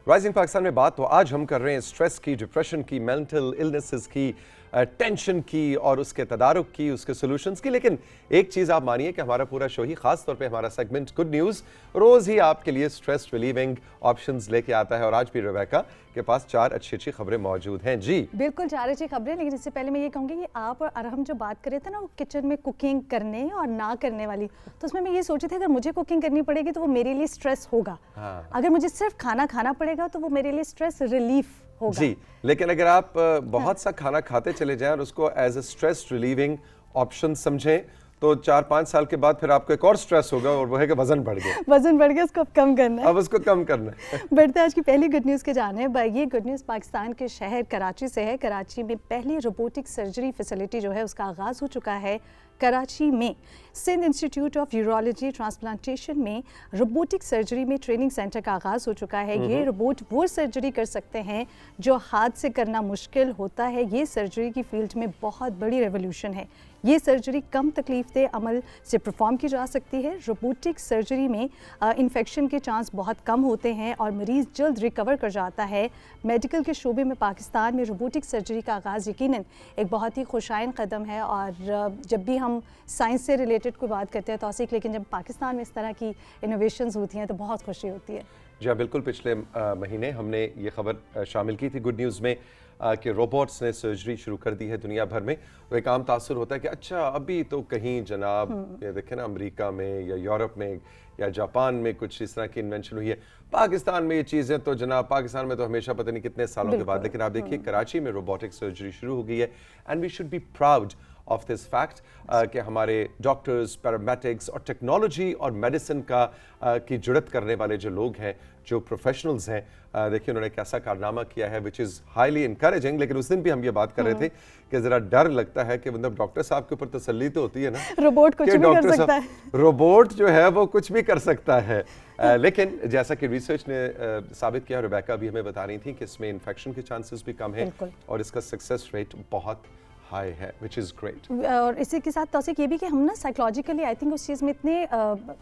Rising Pakistan में बात तो आज हम कर रहे हैं स्ट्रेस की, डिप्रेशन की, मेंटल इलनेसेस की, टेंशन की और उसके तदारुक की, उसके सॉल्यूशंस की। लेकिन एक चीज़ आप मानिए कि हमारा पूरा शो ही, खास तौर पे हमारा सेगमेंट गुड न्यूज़, रोज़ ही आपके लिए स्ट्रेस रिलीविंग ऑप्शंस लेके आता है। और आज भी रेबेका के पास 4 अच्छी खबरें मौजूद हैं। जी बिल्कुल 4 अच्छी खबरें, लेकिन इससे पहले मैं ये कहूँगी कि आप और हम जो बात कर रहे थे ना, वो किचन में कुकिंग करने और ना करने वाली, तो उसमें मैं ये सोची थी अगर मुझे कुकिंग करनी पड़ेगी तो वो मेरे लिए स्ट्रेस होगा। हाँ। अगर मुझे सिर्फ खाना खाना पड़ेगा तो वो मेरे लिए स्ट्रेस रिलीफ होगा। जी, लेकिन अगर आप बहुत सा खाना खाते चले जाएं और उसको as a stress relieving option समझें तो 4-5 साल के बाद फिर आपको एक और स्ट्रेस होगा और वो है कि वजन बढ़ गया। वजन बढ़ गया, उसको अब कम करना है। अब उसको कम करना है। बढ़ते आज की पहली गुड न्यूज़ के जाने। ये गुड न्यूज़ पाकिस्तान के शहर कराची से है। कराची में पहली रोबोटिक सर्जरी फैसिलिटी जो है उसका आगाज़ हो चुका है। कराची में Sindh institute of urology transplantation में रोबोटिक सर्जरी में ट्रेनिंग सेंटर का आगाज़ हो चुका है। ये रोबोट वो सर्जरी कर सकते हैं जो हाथ से करना मुश्किल होता है। ये सर्जरी की फील्ड में बहुत बड़ी रेवोल्यूशन है। ये सर्जरी कम तकलीफदेह अमल से परफॉर्म की जा सकती है। रोबोटिक सर्जरी में इन्फेक्शन के चांस बहुत कम होते हैं और मरीज़ जल्द रिकवर कर जाता है। मेडिकल के शोबे में पाकिस्तान में रोबोटिक सर्जरी का आगाज़ यकीनन एक बहुत ही खुशाइन कदम है। और जब भी हम साइंस से रिलेटेड कोई बात करते हैं तो औसीक, लेकिन जब पाकिस्तान में इस तरह की इनोवेशंस होती हैं तो बहुत खुशी होती है। जी हाँ, बिल्कुल। पिछले महीने हमने ये खबर शामिल की थी गुड न्यूज़ में कि रोबोट्स ने सर्जरी शुरू कर दी है दुनिया भर में। तो एक आम तासुर होता है कि अच्छा अभी तो कहीं जनाब ये देखें ना, अमेरिका में या यूरोप में या जापान में कुछ इस तरह की इन्वेंशन हुई है, पाकिस्तान में ये चीज़ें तो जनाब पाकिस्तान में तो हमेशा पता नहीं कितने सालों के बाद। लेकिन आप देखिए कराची में रोबोटिक सर्जरी शुरू हो गई है and we should be proud of this fact कि हमारे डॉक्टर्स, पैरामेडिक्स और टेक्नोलॉजी और मेडिसिन की जुड़त करने वाले जो लोग हैं, जो प्रोफेशनल्स हैं, देखिए उन्होंने कैसा कारनामा किया है विच इज़ हाईली इनकरेजिंग। लेकिन उस दिन भी हम ये बात कर रहे थे कि ज़रा डर लगता है कि मतलब डॉक्टर साहब के ऊपर तसल्ली तो होती है ना, रोबोट कुछ भी कर सकता है। रोबोट जो है वो कुछ भी कर सकता है। लेकिन जैसा कि रिसर्च ने साबित किया, रेबेका अभी हमें बता रही थी कि इसमें इन्फेक्शन के चांसेस भी कम है और इसका सक्सेस रेट बहुत हाई है, which is great। और इसी के साथ तौसीक ये भी कि हम ना साइकोलॉजिकली आई थिंक उस चीज़ में इतने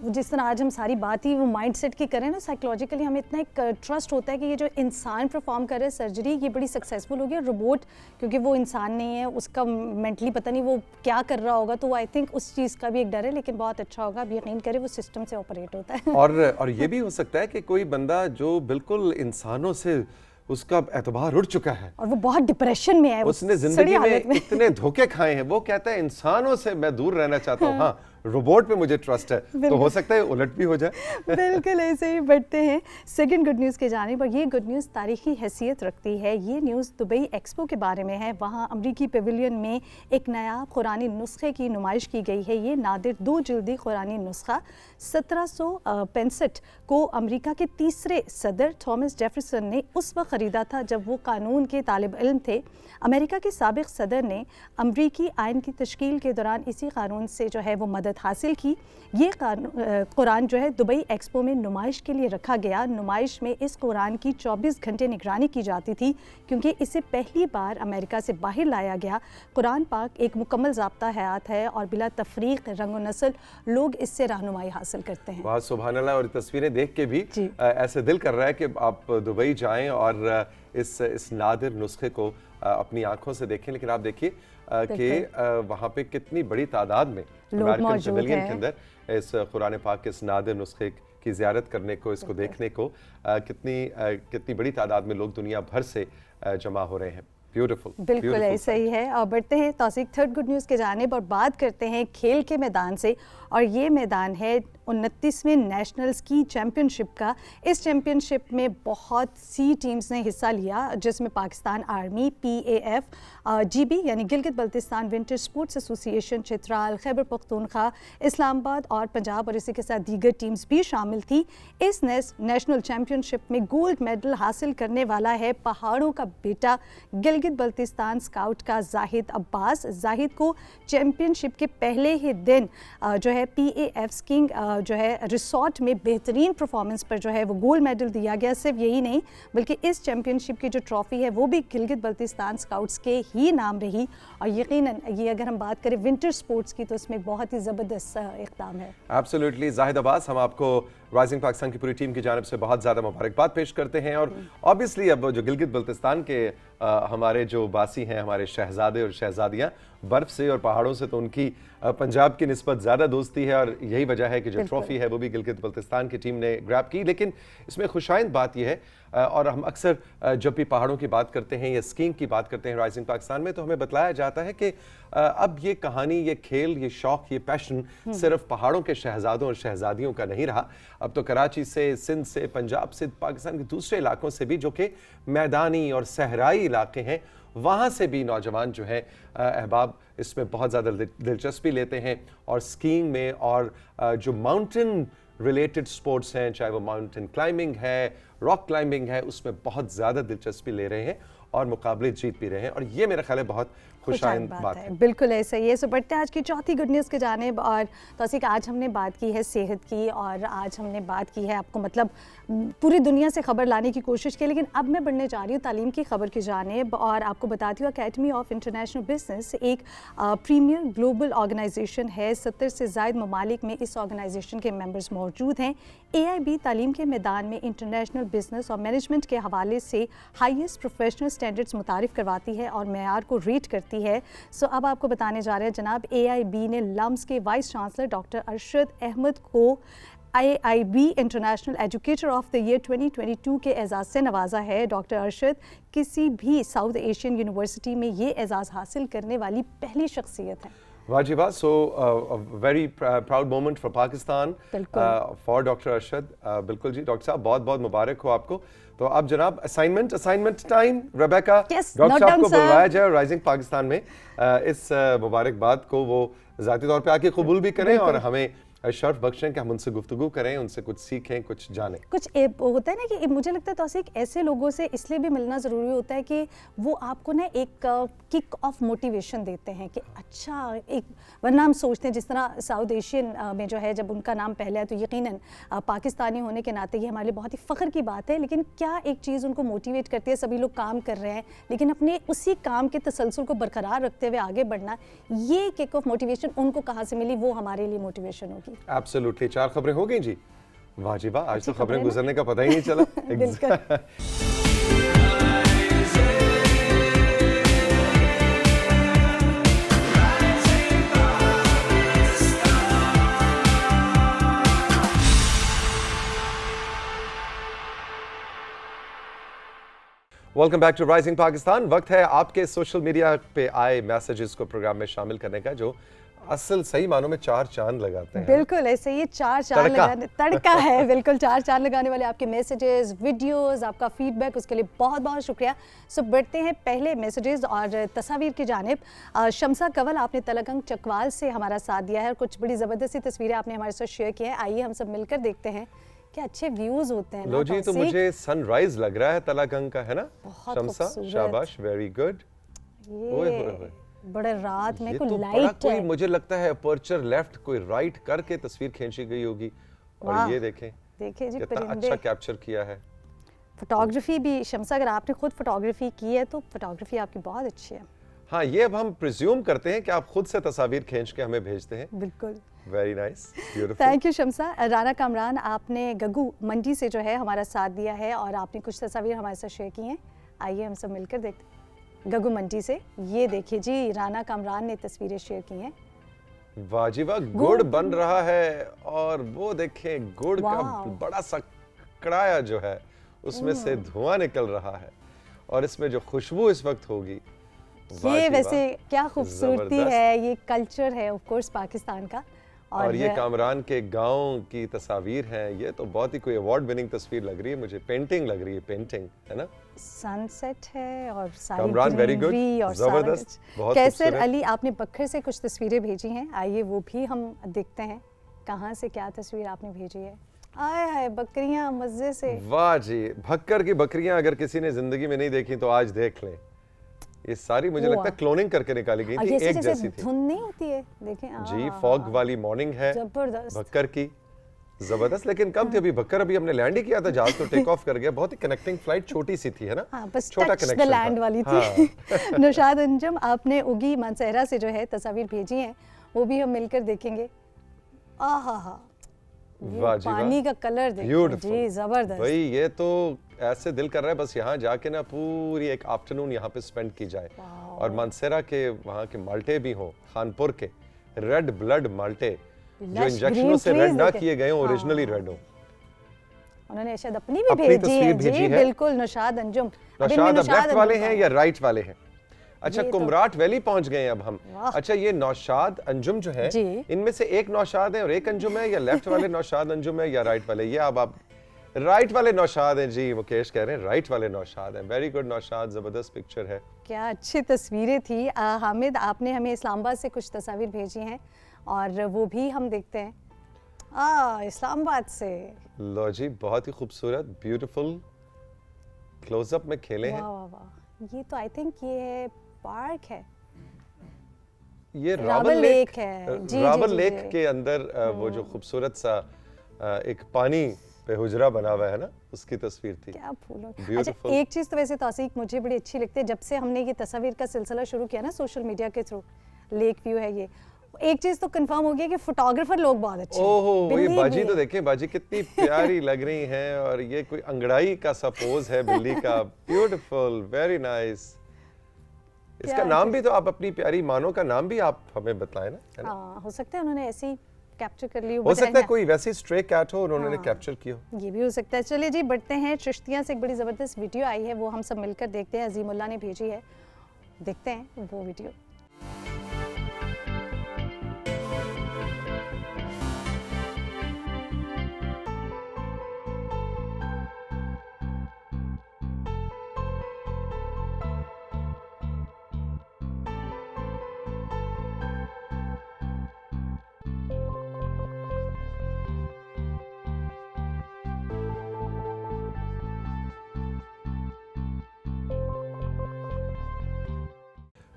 जिस तरह आज हम सारी बात ही वो माइंड सेट की करें ना, साइकोलॉजिकली हमें इतना एक ट्रस्ट होता है कि ये जो इंसान परफॉर्म कर रहे हैं सर्जरी, ये बड़ी सक्सेसफुल होगी। और रोबोट क्योंकि वो इंसान नहीं है, उसका मेंटली पता नहीं वो क्या कर रहा होगा, तो वो आई थिंक उस चीज़ का भी एक डर है। लेकिन बहुत अच्छा होगा, अब यकीन करें वो सिस्टम से ऑपरेट होता है। और ये भी हो सकता है कि कोई बंदा जो बिल्कुल इंसानों से उसका एतबार उड़ चुका है और वो बहुत डिप्रेशन में है, उसने जिंदगी में इतने धोखे खाए हैं, वो कहता है इंसानों से मैं दूर रहना चाहता हूँ। हाँ, रोबोट पे मुझे ट्रस्ट है, तो हो सकता है उलट भी हो जाए। बिल्कुल ऐसे ही। बढ़ते हैं सेकंड गुड न्यूज़ के जाने पर। ये गुड न्यूज़ तारीखी हैसियत रखती है। ये न्यूज़ दुबई एक्सपो के बारे में है। वहाँ अमरीकी पेविलियन में एक नया कुरानी नुस्खे की नुमाइश की गई है। ये नादिर 2 जिल्दी कुरानी नुस्खा 1765 को अमेरिका के तीसरे सदर थॉमस जेफरसन ने उस वक्त ख़रीदा था जब वो कानून के तालिब इल्म थे। अमेरिका के साबिक़ सदर ने अमरीकी आइन की तश्कील के दौरान इसी कानून से जो है वो मदद हासिल की। ये कुरान जो है दुबई एक्सपो में नुमाइश के लिए रखा गया। नुमाइश में इस कुरान की 24 घंटे निगरानी की जाती थी क्योंकि इसे पहली बार अमेरिका से बाहर लाया गया। कुरान पाक एक मुकम्मल ज़ाब्ता हयात है और बिला तफरीक रंग व नस्ल लोग इससे रहनुमाई हासिल करते हैं। वाह सुभान अल्लाह। और तस्वीरें देख के भी ऐसे दिल कर रहा है कि आप दुबई जाएं और इस नादिर नुस्खे को अपनी आंखों से देखें। लेकिन आप देखिए कि वहाँ पे कितनी बड़ी तादाद में अमेरिकन पेविलियन के अंदर इस कुरान पाक के इस नादिर नुस्खे की ज़ियारत करने को, इसको देखने को कितनी बड़ी तादाद में लोग दुनिया भर से जमा हो रहे हैं। ब्यूटीफुल, बिल्कुल ऐसा ही है। और बढ़ते हैं तौसीक थर्ड गुड न्यूज़ के जानिब और बात करते हैं खेल के मैदान से। और ये मैदान है 29वें नेशनल स्की चैम्पियनशिप का। इस चैम्पियनशिप में बहुत सी टीम्स ने हिस्सा लिया, जिसमें पाकिस्तान आर्मी, PAF, GB यानी Gilgit Baltistan winter sports association, Chitral, Khyber Pakhtunkhwa, Islamabad और पंजाब और इसी के साथ दीगर टीम्स भी शामिल थी। इस नेशनल चैम्पियनशिप में गोल्ड मेडल हासिल करने वाला है पहाड़ों का बेटा गिलगित बल्तिस्तान स्काउट का जाहिद अब्बास। जाहिद को चैम्पियनशिप के पहले ही दिन जो है PAF स्कीइंग जो है रिसोर्ट में बेहतरीन परफॉर्मेंस पर जो है वो गोल्ड मेडल दिया गया। सिर्फ यही नहीं बल्कि इस चैम्पियनशिप की जो ट्रॉफी है वो भी गिलगित बल्तिस्तान स्काउट्स के ही नाम रही। और यकीनन ये अगर हम बात करें विंटर स्पोर्ट्स की तो इसमें बहुत ही ज़बरदस्त इक़दाम है। एब्सोल्युटली। जाहिद अब्बास, हम आपको राइजिंग पाकिस्तान की पूरी टीम की जानिब से बहुत ज़्यादा मुबारकबाद पेश करते हैं। और ऑब्वियसली अब जो गिलगित बल्तिस्तान के हमारे जो बासी हैं, हमारे शहजादे और शहजादियाँ, बर्फ़ से और पहाड़ों से तो उनकी पंजाब की निस्बत ज़्यादा दोस्ती है और यही वजह है कि जो ट्रॉफ़ी है वो भी गिलगित बल्तिस्तान की टीम ने ग्रैब की। लेकिन इसमें खुशाइंद बात यह है, और हम अक्सर जब भी पहाड़ों की बात करते हैं या स्कीइंग की बात करते हैं राइजिंग पाकिस्तान में, तो हमें बतलाया जाता है कि अब ये कहानी, ये खेल, ये शौक़, ये पैशन सिर्फ पहाड़ों के शहजादों और शहजादियों का नहीं रहा। अब तो कराची से, सिंध से, पंजाब से, पाकिस्तान के दूसरे इलाकों से भी जो कि मैदानी और सहराई इलाके हैं, वहाँ से भी नौजवान जो है अहबाब इसमें बहुत ज़्यादा दिलचस्पी लेते हैं। और स्कीइंग में और जो माउंटेन रिलेटेड स्पोर्ट्स हैं, चाहे वो माउंटेन क्लाइंबिंग है, रॉक क्लाइंबिंग है, उसमें बहुत ज़्यादा दिलचस्पी ले रहे हैं और मुकाबले जीत भी रहे हैं। और ये मेरा ख्याल है बहुत खुशाइंद बात है। बिल्कुल ऐसा ही है। सो बढ़ते हैं आज की चौथी गुड न्यूज़ की जानिब। और तौसीक, आज हमने बात की है सेहत की और आज हमने बात की है आपको मतलब पूरी दुनिया से खबर लाने की कोशिश की, लेकिन अब मैं बढ़ने जा रही हूँ तालीम की खबर की जानिब और आपको बताती हूँ अकेडमी ऑफ इंटरनेशनल बिजनेस एक प्रीमियर ग्लोबल ऑर्गेनाइजेशन है। 70 से ज़ायद ममालिक में इस ऑर्गेनाइजेशन के मेंबर्स मौजूद हैं। AIB तालीम के मैदान में इंटरनेशनल बिजनेस और मैनेजमेंट के हवाले से हाईएस्ट प्रोफेशनल स्टैंडर्ड्स मुतारिफ करवाती है और मेयार को रेट करती है। सो अब आपको बताने जा रहे हैं जनाब, AIB ने लम्स के vice chancellor doctor Arshad Ahmad को AIB international educator of the year 2022 के एजाज़ से नवाजा है। डॉक्टर अरशद किसी भी साउथ एशियन यूनिवर्सिटी में ये एजाज़ हासिल करने वाली पहली शख्सियत है। वाह जी वाह। So very proud moment for Pakistan, for doctor Arshad. बिल्कुल जी डॉक्टर साहब, बहुत बहुत मुबारक हो आपको। तो अब जनाब असाइनमेंट टाइम, रेबेका, डॉक्टर साहब को बुलवाया जाए और राइजिंग पाकिस्तान में इस मुबारकबाद को वो ज़ाती तौर पे आके कबूल भी करें और हमें शर्फ बख्शें कि हम उनसे गुफ्तगू करें, उनसे कुछ सीखें, कुछ जानें। कुछ होता है ना कि मुझे लगता है तौसीक ऐसे लोगों से इसलिए भी मिलना ज़रूरी होता है कि वो आपको ना एक किक ऑफ मोटिवेशन देते हैं कि अच्छा एक, वरना हम सोचते हैं जिस तरह साउथ एशियन में जो है जब उनका नाम पहले है तो यकीनन पाकिस्तानी होने के नाते ये हमारे लिए बहुत ही फ़ख्र की बात है। लेकिन क्या एक चीज़ उनको मोटिवेट करती है, सभी लोग काम कर रहे हैं लेकिन अपने उसी काम के तसलसल को बरकरार रखते हुए आगे बढ़ना, ये किक ऑफ मोटिवेशन उनको कहाँ से मिली, वो हमारे लिए मोटिवेशन होगी। एब्सोल्युटली। 4 खबरें हो गई जी। वाह जी वाह, आज तो खबरें गुजरने का पता ही नहीं चला। Welcome back to rising Pakistan. वक्त है आपके सोशल मीडिया पे आए मैसेजेस को प्रोग्राम में शामिल करने का, जो असल सही मानों में 4 चांद लगाते हैं। बिल्कुल ऐसे ही 4 चांद लगाने, तड़का है बिल्कुल 4 चांद लगाने वाले आपके मैसेजेस, वीडियोस, आपका फीडबैक, उसके लिए बहुत बहुत शुक्रिया। सो बढ़ते हैं पहले मैसेजेस और तस्वीर की जानिब। शमसा कंवल, आपने तलगंग चकवाल से हमारा साथ दिया है और कुछ बड़ी ज़बरदस्ती तस्वीरें आपने हमारे साथ शेयर की हैं। आइए हम सब मिलकर देखते हैं क्या अच्छे व्यूज होते हैं। लो जी, तो मुझे सनराइज लग रहा है तलगंग का, है ना शमसा? शाबाश, वेरी गुड। ये बड़े रात में कोई तो लाइट है, मुझे लगता है अपर्चर लेफ्ट कोई राइट करके तस्वीर खींची गई होगी। और ये देखें जी कितना अच्छा कैप्चर किया है। फोटोग्राफी भी शमसा, अगर आपने खुद फोटोग्राफी की है तो फोटोग्राफी आपकी बहुत अच्छी है। हाँ, ये अब हम प्रिज्यूम करते हैं कि आप खुद से तस्वीर खींच के हमें भेजते हैं। बिल्कुल, very nice, beautiful. Thank you Shamsa. Rana Kamran, आपने गगू मंडी से जो है हमारा साथ दिया है और आपने कुछ तस्वीर हमारे साथ शेयर की हैं। आइए हम सब मिलकर देखते हैं। गगू मंडी से ये देखिए जी, राना कामरान ने तस्वीरें शेयर की हैं। वाह जी वाह, गुड़ बन रहा है और वो देखें गुड़ का बड़ा सा कड़ाया जो है उसमें से धुआं निकल रहा है और इसमें जो खुशबू इस वक्त होगी, ये वैसे क्या खूबसूरती है, ये कल्चर है ऑफ कोर्स पाकिस्तान का। और ये कामरान के गांव की तस्वीर हैं। ये तो बहुत ही कोई अवार्ड विनिंग तस्वीर लग रही है मुझे, पेंटिंग लग रही है, पेंटिंग है ना। सनसेट है और कामरान वेरी गुड, जबरदस्त, बहुत कैसर अली, आपने बखर से कुछ तस्वीरें भेजी हैं। आइए वो भी हम देखते हैं कहाँ से क्या तस्वीर आपने भेजी है। आए हाय, बकरियां मजे से। वाह जी, भक्कर की बकरियां अगर किसी ने जिंदगी में नहीं देखी तो आज देख लें। ये सारी मुझे लगता है क्लोनिंग करके निकाली गई थी, एक जैसी थी। धुंध नहीं होती है, देखें जी, फॉग वाली मॉर्निंग है जबरदस्त भक्कर की, जबरदस्त। लेकिन कम थी अभी भक्कर, अभी हमने लैंड ही किया था, जहाज तो टेक ऑफ कर गया। बहुत ही कनेक्टिंग फ्लाइट, छोटी सी थी, है ना। हाँ, बस छोटा कनेक्शन लैंड वाली थी। नौशाद अंजम, आपने उगी मानसहरा से जो है तस्वीर भेजी हैं, वो भी हम मिलकर देखेंगे। आहा हा, वाह जी वाह, पानी का कलर देखिए Beautiful. जी, जबरदस्त। भाई ये तो ऐसे दिल कर रहा है बस यहाँ जाके ना पूरी एक आफ्टरनून यहाँ पे स्पेंड की जाए। और मानसेरा के वहाँ के माल्टे भी हों, खानपुर के रेड ब्लड माल्टे जो Lush इंजेक्शनों green से trees रेड ना देखे। किए गए हों, ओरिजिनली रेड हो। उन्होंने शायद अपनी भी अपनी भेजी तस्वीर है भेजी जी, है। बिल्कुल नौशाद अंजुम। अब इनमें नौशाद अब नौशाद लेफ्ट वाले अंजुम हैं का या राइट वाले हैं? अच्छा, ये तो- कुमराट वैली पहुंच गए हैं अब हम। वाह। अच्छा, ये नौशाद अंजुम जो है, जी। इनमें से एक नौशाद है और एक अंजुम है, या लेफ्ट वाले नौशाद अंजुम है या राइट वाले? ये अब आप राइट वाले नौशाद हैं जी, मुकेश कह रहे हैं राइट वाले नौशाद हैं। वेरी गुड नौशाद, जबरदस्त पिक्चर है। क्या अच्छी तस्वीरें थी। हामिद, आपने हमें इस्लामाबाद से कुछ तस्वीर भेजी हैं और वो भी हम देखते हैं। इस्लामाबाद से लो जी, बहुत ही खूबसूरत, ब्यूटीफुल क्लोजअप में खेले वाह हैं। वाह वाह। ये तो आई थिंक ये पार्क है, ये रावल रावल लेक लेक है। जी, रावल जी, लेक जी। के अंदर वो जो खूबसूरत सा एक पानी पे हुजरा बना हुआ है ना, उसकी तस्वीर थी। क्या फूलों। अच्छा, Beautiful. एक चीज़ तो वैसे तौसीक मुझे बड़ी अच्छी लगती है, जब से हमने ये तस्वीर का सिलसिला शुरू किया ना सोशल मीडिया के थ्रू, लेक व्यू है ये, एक चीज़ तो कंफर्म हो गया कि फोटोग्राफर लोग बहुत अच्छे हैं। ओहो, ये बिल्ली बाजी भी तो है। देखें, बाजी कितनी प्यारी लग रही हैं और ये कोई अंगड़ाई का सा पोज है बिल्ली का। Beautiful, very nice. इसका क्या नाम भी तो आप अपनी प्यारी मानो का नाम भी आप हमें बताएं ना, है ना? हाँ, हो सकता है उन्होंने ऐसे ही कैप्चर कर ली हो सकता है कोई वैसी स्ट्रे कैट हो और उन्होंने हाँ। कैप्चर किया हो। ये भी हो सकता है। चलिए जी, बढ़ते हैं। चिश्तिया से एक बड़ी ज़बरदस्त वीडियो आई है, वो हम सब मिलकर देखते हैं। अजीमुल्लाह ने भेजी है, देखते हैं वो वीडियो।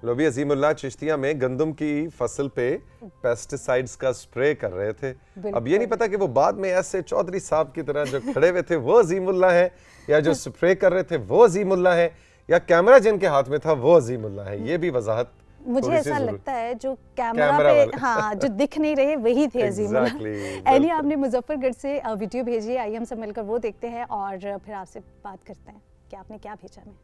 लो भी, अजीमुल्लाह चिश्तिया में गंदम की फसल पे पेस्टिसाइड्स का स्प्रे कर रहे थे। अब ये नहीं पता कि वो बाद में ऐसे चौधरी साहब की तरह जो खड़े हुए थे वो अजीमुल्लाह है, या जो स्प्रे कर रहे थे वो अजीमुल्लाह है, या कैमरा जिनके हाथ में था वो अजीमुल्लाह है। ये भी वजाहत मुझे थोड़ी सी ऐसा जरूर- लगता है जो कैमरा कैमरा पे वाले। हाँ जो दिख नहीं रहे वही थे अजीमुल्लाह। Exactly, एनी, बिल्कुल। आपने मुजफ्फरगढ़ से वीडियो भेजी है, आइए हम सब मिलकर वो देखते हैं और फिर आपसे बात करते हैं कि आपने क्या भेजा हमें।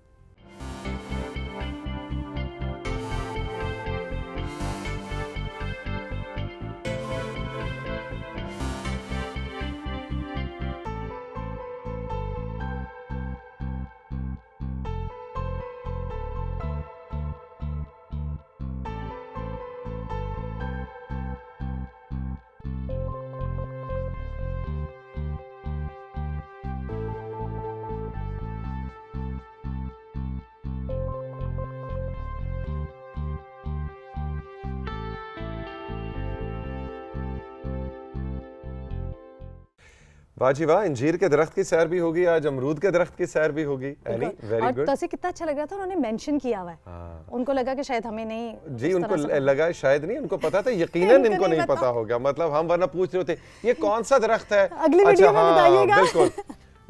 वाह जी वाह, अंजीर के दरख्त की सैर भी होगी, आज अमरूद के दरख्त की सैर भी होगी। एनी, वेरी और गुड। तो कितना अच्छा लग रहा था, उन्होंने मेंशन किया हुआ है। हाँ। उनको लगा कि शायद हमें नहीं जी, इस उनको तरह से- लगा शायद नहीं, उनको पता था, यकीनन इनको इनको नहीं नहीं पता। पता होगा। मतलब हम वरना पूछ रहे होते ये कौन सा दरख्त है। अगली वीडियो में बताइएगा। बिल्कुल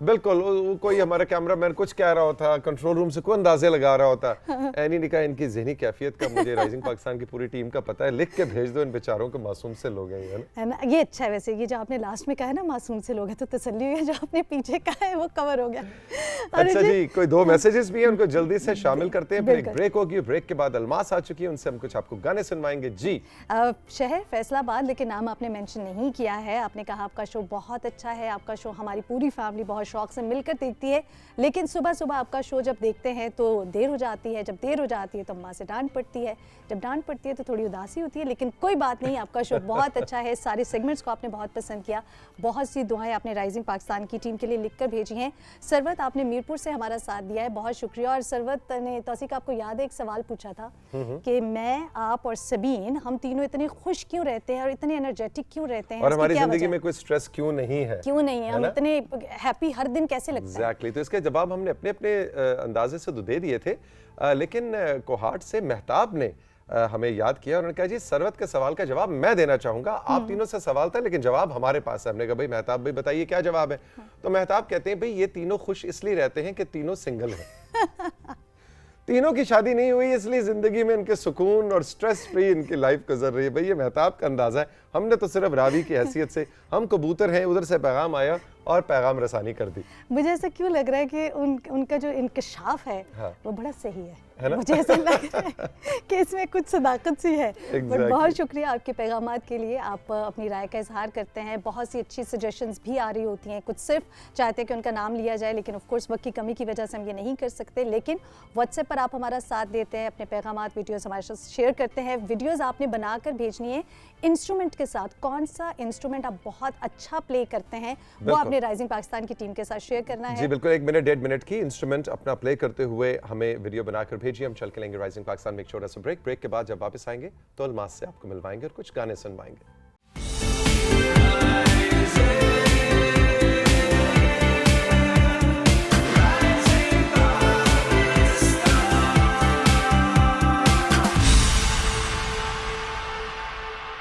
बिल्कुल, वो कोई हमारा कैमरामैन कुछ कह रहा होता, कंट्रोल रूम से कोई अंदाजे लगा रहा होता। एनी ने कहा इनकी ज़हनी कैफियत का मुझे राइजिंग पाकिस्तान की पूरी टीम का पता है, लिख के भेज दो इन बेचारों को, मासूम से लोग हैं ये, है ना? है ना। ये अच्छा है वैसे, ये जो आपने लास्ट में कहा है ना मासूम से लोग हैं, तो तसल्ली हुई है, जो आपने पीछे कहा है वो कवर हो गया। और अच्छा जी, कोई दो मैसेजेस भी हैं, उनको जल्दी से शामिल करते हैं, फिर एक बिल्कुल। ब्रेक होगी। ब्रेक के बाद अलमास आ चुकी है, उनसे हम कुछ आपको गाने सुनवाएंगे जी। शहर फैसलाबाद, लेकिन नाम आपने मेंशन नहीं किया है। आपने कहा आपका शो बहुत अच्छा है, आपका शो हमारी पूरी फैमिली बहुत शौक से मिलकर देखती है, लेकिन सुबह सुबह आपका शो जब देखते हैं तो देर हो जाती है, जब देर हो जाती है तो माँ से डांट पड़ती है, जब डांट पड़ती है तो थोड़ी उदासी होती है, लेकिन कोई बात नहीं, आपका शो बहुत अच्छा है। सारे सेगमेंट्स को आपने बहुत पसंद किया, बहुत सी दुआएं आपने राइजिंग पाकिस्तान की टीम के लिए लिखकर भेजी हैं। सरवत, आपने मीरपुर से हमारा साथ दिया है, बहुत शुक्रिया। और सरवत ने तौसीक, आपको याद है एक सवाल पूछा था कि मैं, आप और सबीन, हम तीनों इतने खुश क्यों रहते हैं और इतने एनर्जेटिक क्यों रहते हैं, और इसकी हमारी क्या जिंदगी वजह में कोई स्ट्रेस क्यों नहीं है, क्यों नहीं है, हम ना? इतने हैप्पी हर दिन कैसे लगता है? एग्जैक्टली, तो इसके जवाब हमने अपने अपने अंदाजे से तो दे दिए थे, लेकिन कोहाट से मेहताब ने हमें याद किया और उन्होंने कहा जी सरवत के सवाल का जवाब मैं देना चाहूंगा। आप तीनों से सवाल था लेकिन जवाब हमारे पास है। हमने कहा भाई मेहताब भाई बताइए क्या जवाब है। तो मेहताब कहते हैं भाई ये तीनों खुश इसलिए रहते हैं कि तीनों सिंगल हैं। तीनों की शादी नहीं हुई, इसलिए जिंदगी में इनके सुकून और स्ट्रेस फ्री इनकी लाइफ गुजर रही है। भाई ये मेहताब का अंदाजा है, हमने तो सिर्फ रावी की हैसियत से, हम कबूतर हैं, उधर से पैगाम आया और पैगाम रसानी कर दी। मुझे ऐसा क्यों लग रहा है कि उनका जो इंकशाफ है हाँ। वो बड़ा सही है ना? मुझे ऐसा लग रहा है कि इसमें कुछ सदाकत सी है। बट बहुत शुक्रिया आपके पैगामात के लिए, आप अपनी राय का इजहार करते हैं। बहुत सी अच्छी सजेशंस भी आ रही होती हैं, कुछ सिर्फ चाहते हैं कि उनका नाम लिया जाए, लेकिन ऑफ कोर्स वक्त की कमी की वजह से हम ये नहीं कर सकते। लेकिन व्हाट्सएप पर आप हमारा साथ देते हैं, अपने पैगामात वीडियोस हमारे साथ शेयर करते हैं। वीडियोस आपने बनाकर भेजनी है इंस्ट्रूमेंट के साथ, कौन सा इंस्ट्रूमेंट आप बहुत अच्छा प्ले करते हैं वो आपने राइजिंग पाकिस्तान की टीम के साथ शेयर करना है। जी बिल्कुल, 1 मिनट 1.5 मिनट की इंस्ट्रूमेंट अपना प्ले करते हुए हमें वीडियो बनाकर भेजिए। हम चल के लेंगे राइजिंग पाकिस्तान में एक छोटा सा ब्रेक के बाद जब वापस आएंगे तो अलमास से आपको मिलवाएंगे और कुछ गाने सुनवाएंगे।